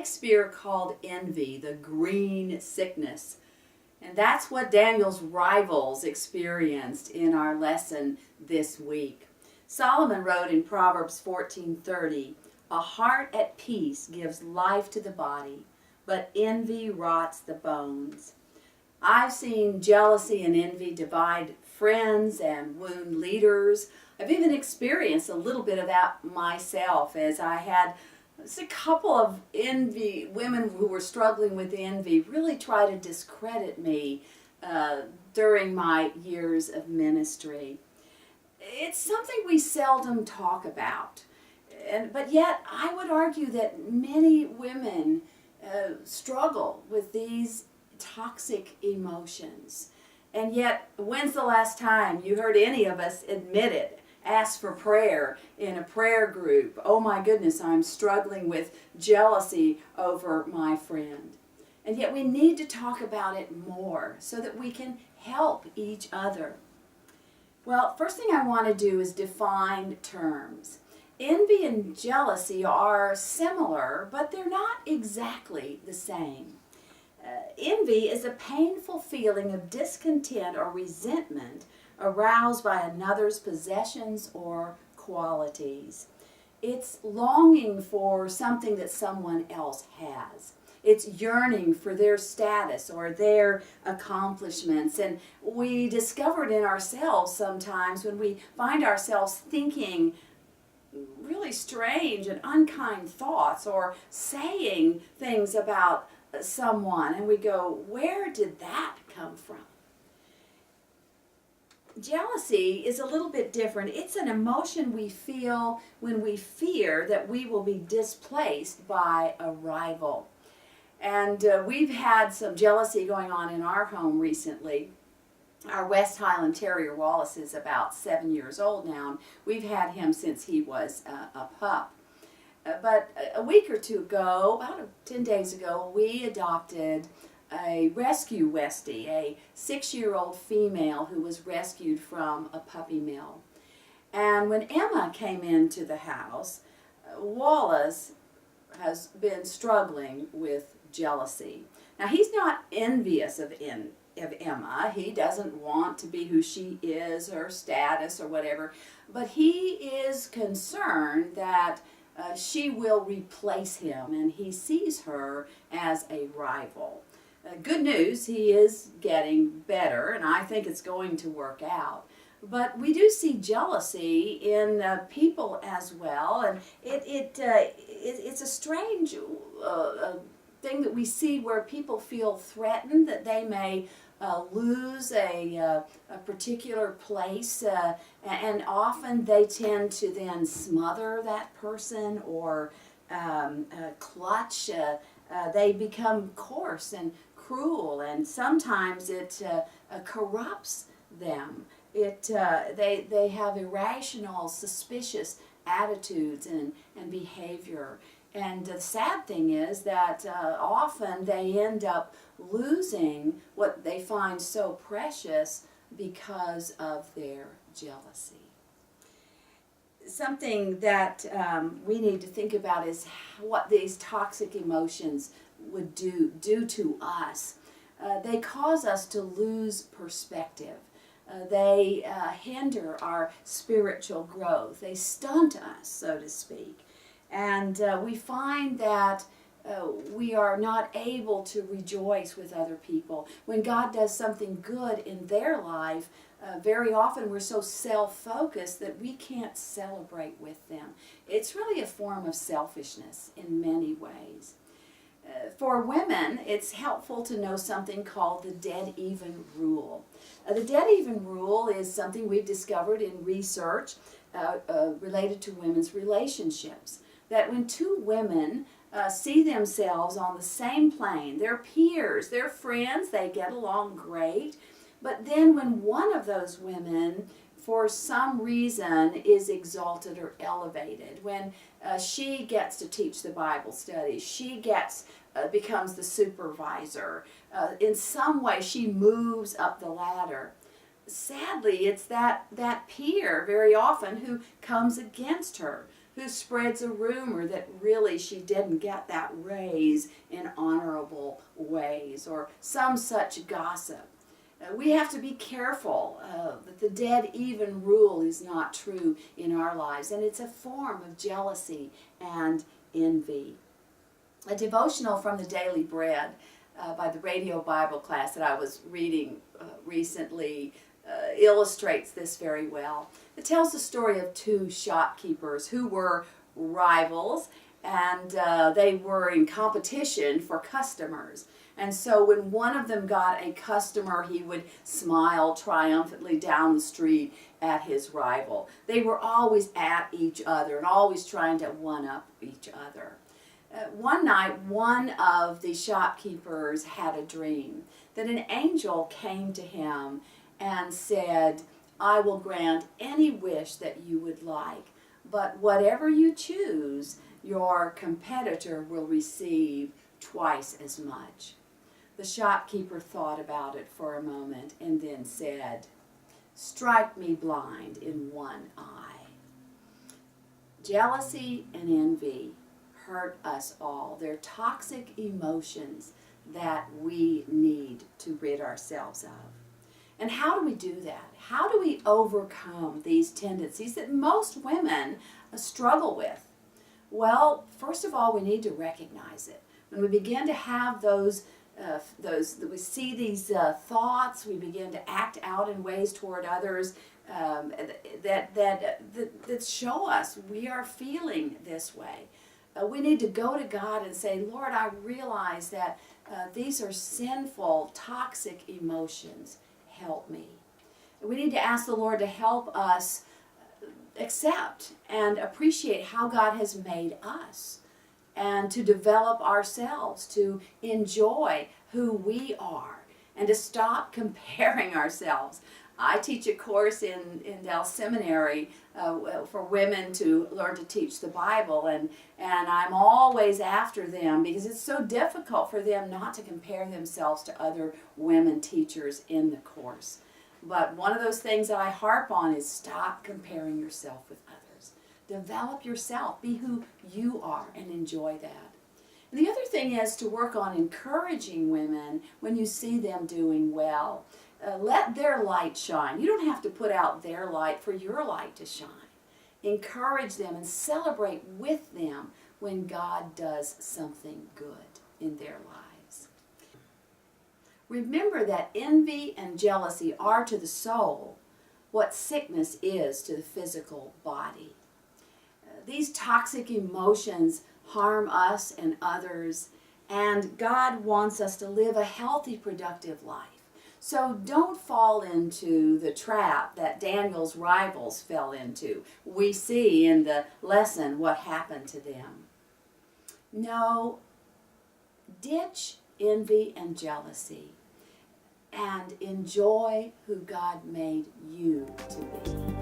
Shakespeare called envy the green sickness. And that's what Daniel's rivals experienced in our lesson this week. Solomon wrote in Proverbs 14:30, "A heart at peace gives life to the body, but envy rots the bones." I've seen jealousy and envy divide friends and wound leaders. I've even experienced a little bit of that myself, as I had just a couple of women who were struggling with envy really try to discredit me during my years of ministry. It's something we seldom talk about, but yet I would argue that many women struggle with these toxic emotions. And yet, when's the last time you heard any of us admit it? Ask for prayer in a prayer group. Oh my goodness, I'm struggling with jealousy over my friend. And yet we need to talk about it more so that we can help each other. Well, first thing I want to do is define terms. Envy and jealousy are similar, but they're not exactly the same. Envy is a painful feeling of discontent or resentment aroused by another's possessions or qualities. It's longing for something that someone else has. It's yearning for their status or their accomplishments. And we discover it in ourselves sometimes when we find ourselves thinking really strange and unkind thoughts or saying things about someone, and we go, where did that come from? Jealousy is a little bit different. It's an emotion we feel when we fear that we will be displaced by a rival. And we've had some jealousy going on in our home recently. Our West Highland Terrier Wallace is about 7 years old now, and we've had him since he was a pup. But a week or two ago, about 10 days ago, we adopted a rescue Westie, a 6-year-old female who was rescued from a puppy mill. And when Emma came into the house, Wallace has been struggling with jealousy. Now, he's not envious of Emma. He doesn't want to be who she is, her status or whatever, but he is concerned that she will replace him, and he sees her as a rival. Good news, he is getting better, and I think it's going to work out. But we do see jealousy in people as well, and it's a strange thing that we see where people feel threatened that they may lose a particular place, and often they tend to then smother that person or clutch. They become coarse and cruel, and sometimes it corrupts them. They have irrational, suspicious attitudes and behavior. And the sad thing is that often they end up losing what they find so precious because of their jealousy. Something that we need to think about is what these toxic emotions would do to us. They cause us to lose perspective. They hinder our spiritual growth. They stunt us, so to speak. And we find that we are not able to rejoice with other people. When God does something good in their life, very often we're so self-focused that we can't celebrate with them. It's really a form of selfishness in many ways. For women, it's helpful to know something called the dead even rule. The dead even rule is something we've discovered in research related to women's relationships. That when two women see themselves on the same plane, they're peers, they're friends, they get along great, but then when one of those women for some reason is exalted or elevated, when she gets to teach the Bible study, she becomes the supervisor, in some way she moves up the ladder. Sadly, it's that peer very often who comes against her, who spreads a rumor that really she didn't get that raise in honorable ways, or some such gossip. We have to be careful that the dead even rule is not true in our lives, and it's a form of jealousy and envy. A devotional from the Daily Bread by the Radio Bible class that I was reading recently illustrates this very well. It tells the story of two shopkeepers who were rivals, and they were in competition for customers. And so when one of them got a customer, he would smile triumphantly down the street at his rival. They were always at each other and always trying to one-up each other. One night, one of the shopkeepers had a dream that an angel came to him and said, "I will grant any wish that you would like, but whatever you choose, your competitor will receive twice as much." The shopkeeper thought about it for a moment and then said, "Strike me blind in one eye." Jealousy and envy hurt us all. They're toxic emotions that we need to rid ourselves of. And how do we do that? How do we overcome these tendencies that most women struggle with? Well, first of all, we need to recognize it. When we begin to have we see these thoughts, we begin to act out in ways toward others that show us we are feeling this way. We need to go to God and say, "Lord, I realize that these are sinful, toxic emotions. Help me." We need to ask the Lord to help us accept and appreciate how God has made us, and to develop ourselves, to enjoy who we are, and to stop comparing ourselves. I teach a course in Dell Seminary for women to learn to teach the Bible, and I'm always after them because it's so difficult for them not to compare themselves to other women teachers in the course. But one of those things that I harp on is stop comparing yourself with others. Develop yourself. Be who you are and enjoy that. And the other thing is to work on encouraging women when you see them doing well. Let their light shine. You don't have to put out their light for your light to shine. Encourage them and celebrate with them when God does something good in their lives. Remember that envy and jealousy are to the soul what sickness is to the physical body. These toxic emotions harm us and others, and God wants us to live a healthy, productive life. So don't fall into the trap that Daniel's rivals fell into. We see in the lesson what happened to them. No, ditch envy and jealousy and enjoy who God made you to be.